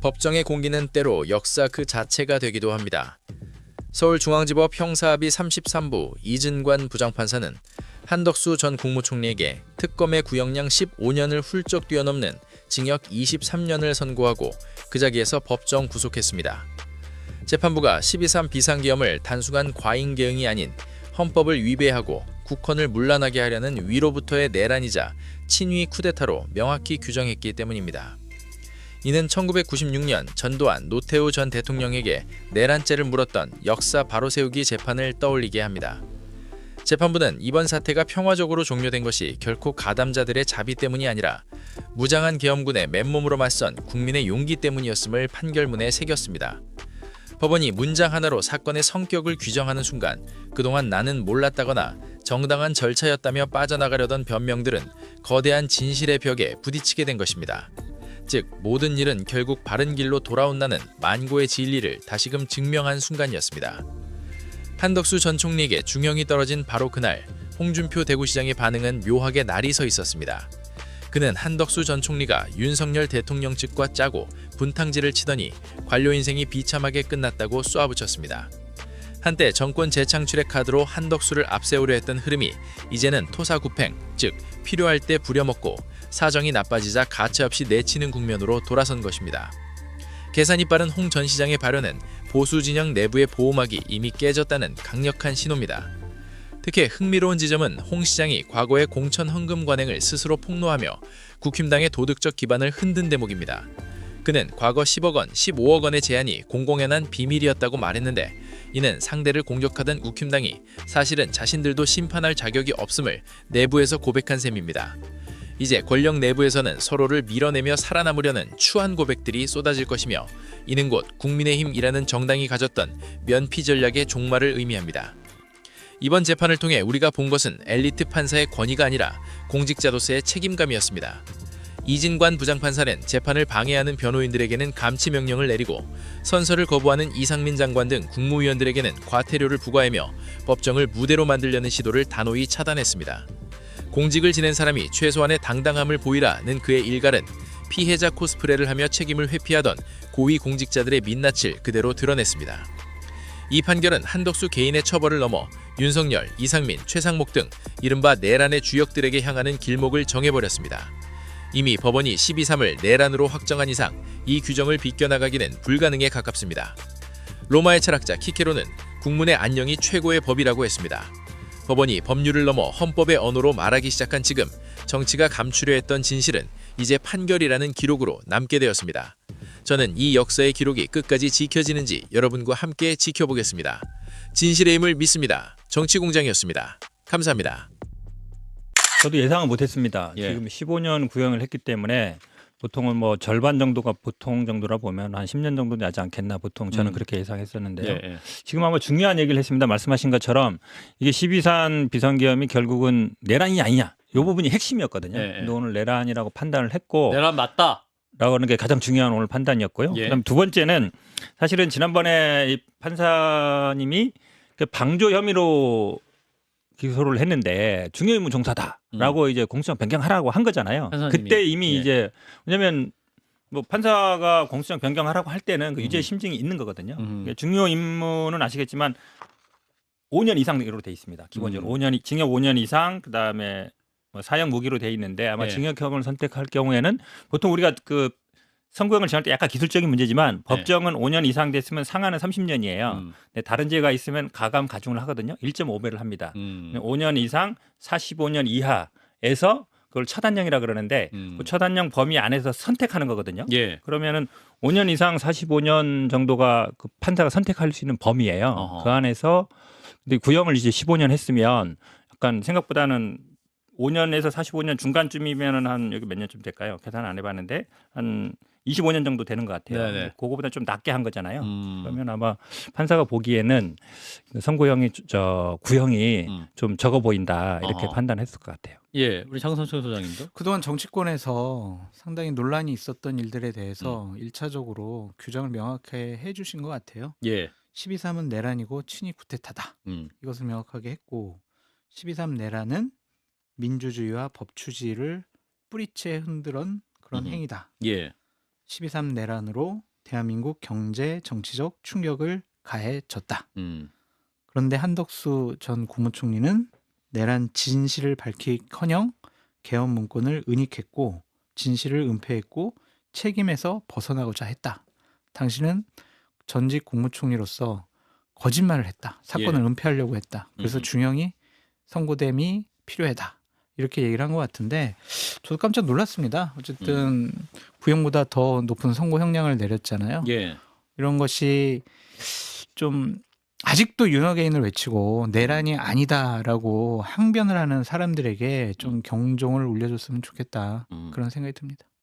법정의 공기는 때로 역사 그 자체가 되기도 합니다. 서울중앙지법 형사합의 33부 이진관 부장판사는 한덕수 전 국무총리에게 특검의 구형량 15년을 훌쩍 뛰어넘는 징역 23년을 선고하고 그 자리에서 법정 구속했습니다. 재판부가 12.3 비상계엄을 단순한 과잉대응이 아닌 헌법을 위배하고 국헌을 문란하게 하려는 위로부터의 내란이자 친위 쿠데타로 명확히 규정했기 때문입니다. 이는 1996년 전두환, 노태우 전 대통령에게 내란죄를 물었던 역사 바로세우기 재판을 떠올리게 합니다. 재판부는 이번 사태가 평화적으로 종료된 것이 결코 가담자들의 자비 때문이 아니라 무장한 계엄군에 맨몸으로 맞선 국민의 용기 때문이었음을 판결문에 새겼습니다. 법원이 문장 하나로 사건의 성격을 규정하는 순간 그동안 나는 몰랐다거나 정당한 절차였다며 빠져나가려던 변명들은 거대한 진실의 벽에 부딪히게 된 것입니다. 즉 모든 일은 결국 바른 길로 돌아온다는 만고의 진리를 다시금 증명한 순간이었습니다. 한덕수 전 총리에게 중형이 떨어진 바로 그날 홍준표 대구시장의 반응은 묘하게 날이 서 있었습니다. 그는 한덕수 전 총리가 윤석열 대통령 측과 짜고 분탕질을 치더니 관료 인생이 비참하게 끝났다고 쏘아붙였습니다. 한때 정권 재창출의 카드로 한덕수를 앞세우려 했던 흐름이 이제는 토사구팽, 즉 필요할 때 부려먹고 사정이 나빠지자 가차없이 내치는 국면으로 돌아선 것입니다. 계산이 빠른 홍 전 시장의 발언은 보수 진영 내부의 보호막이 이미 깨졌다는 강력한 신호입니다. 특히 흥미로운 지점은 홍 시장이 과거의 공천 헌금 관행을 스스로 폭로하며 국힘당의 도덕적 기반을 흔든 대목입니다. 그는 과거 10억 원, 15억 원의 제안이 공공연한 비밀이었다고 말했는데 이는 상대를 공격하던 국힘당이 사실은 자신들도 심판할 자격이 없음을 내부에서 고백한 셈입니다. 이제 권력 내부에서는 서로를 밀어내며 살아남으려는 추한 고백들이 쏟아질 것이며 이는 곧 국민의힘이라는 정당이 가졌던 면피 전략의 종말을 의미합니다. 이번 재판을 통해 우리가 본 것은 엘리트 판사의 권위가 아니라 공직자로서의 책임감이었습니다. 이진관 부장판사는 재판을 방해하는 변호인들에게는 감치 명령을 내리고 선서를 거부하는 이상민 장관 등 국무위원들에게는 과태료를 부과하며 법정을 무대로 만들려는 시도를 단호히 차단했습니다. 공직을 지낸 사람이 최소한의 당당함을 보이라는 그의 일갈은 피해자 코스프레를 하며 책임을 회피하던 고위 공직자들의 민낯을 그대로 드러냈습니다. 이 판결은 한덕수 개인의 처벌을 넘어 윤석열, 이상민, 최상목 등 이른바 내란의 주역들에게 향하는 길목을 정해버렸습니다. 이미 법원이 12.3을 내란으로 확정한 이상 이 규정을 비껴나가기는 불가능에 가깝습니다. 로마의 철학자 키케로는 국문의 안녕이 최고의 법이라고 했습니다. 법원이 법률을 넘어 헌법의 언어로 말하기 시작한 지금 정치가 감추려 했던 진실은 이제 판결이라는 기록으로 남게 되었습니다. 저는 이 역사의 기록이 끝까지 지켜지는지 여러분과 함께 지켜보겠습니다. 진실의 힘을 믿습니다. 정치공장이었습니다. 감사합니다. 저도 예상을 못했습니다. 예. 지금 15년 구형을 했기 때문에 보통은 뭐 절반 정도가 보통 정도라 보면 한 10년 정도 되지 않겠나 보통 저는 그렇게 예상했었는데요. 예, 예. 지금 아마 중요한 얘기를 했습니다. 말씀하신 것처럼 이게 12.3 비상계엄이 결국은 내란이 아니냐 이 부분이 핵심이었거든요. 예, 예. 근데 오늘 내란이라고 판단을 했고 내란 맞다. 라고 하는 게 가장 중요한 오늘 판단이었고요. 예. 그다음 두 번째는 사실은 지난번에 이 판사님이 그 방조 혐의로 기소를 했는데 중요의무 종사다라고 이제 공소장 변경하라고 한 거잖아요. 판사님이. 그때 이미 예. 이제 왜냐하면 뭐 판사가 공소장 변경하라고 할 때는 그 유죄 심증이 있는 거거든요. 중요 임무는 아시겠지만 5년 이상으로 돼 있습니다. 기본적으로 5년 징역 5년 이상 그다음에 뭐 사형 무기로 돼 있는데 아마 예. 징역형을 선택할 경우에는 보통 우리가 그 선고형을 정할 때 약간 기술적인 문제지만 법정은 5년 이상 됐으면 상한은 30년이에요. 근데 다른 죄가 있으면 가감 가중을 하거든요. 1.5배를 합니다. 5년 이상 45년 이하에서 그걸 처단형이라 그러는데 그 처단형 범위 안에서 선택하는 거거든요. 예. 그러면은 5년 이상 45년 정도가 그 판사가 선택할 수 있는 범위예요. 어허. 그 안에서 근데 구형을 이제 15년 했으면 약간 생각보다는 5년에서 45년 중간쯤이면은 한 여기 몇 년쯤 될까요? 계산 안 해봤는데 한 25년 정도 되는 것 같아요. 네네. 그거보다 좀 낮게 한 거잖아요. 그러면 아마 판사가 보기에는 선고형이 구형이 좀 적어 보인다 이렇게 어허. 판단했을 것 같아요. 예, 우리 장성철 소장님도. 그동안 정치권에서 상당히 논란이 있었던 일들에 대해서 1차적으로 규정을 명확하게 해주신 것 같아요. 예. 12.3은 내란이고 친위 쿠데타다. 이것을 명확하게 했고 12.3 내란은 민주주의와 법치주의를 뿌리채 흔들은 그런 행위다. 예. 12.3 내란으로 대한민국 경제 정치적 충격을 가해졌다. 그런데 한덕수 전 국무총리는 내란 진실을 밝히기커녕 개헌 문건을 은닉했고 진실을 은폐했고 책임에서 벗어나고자 했다. 당신은 전직 국무총리로서 거짓말을 했다. 사건을 예. 은폐하려고 했다. 그래서 중형이 선고됨이 필요하다. 이렇게 얘기를 한 것 같은데 저도 깜짝 놀랐습니다. 어쨌든 구형보다 더 높은 선고 형량을 내렸잖아요. 예. 이런 것이 좀 아직도 윤호개인을 외치고 내란이 아니다라고 항변을 하는 사람들에게 좀 경종을 울려줬으면 좋겠다. 그런 생각이 듭니다.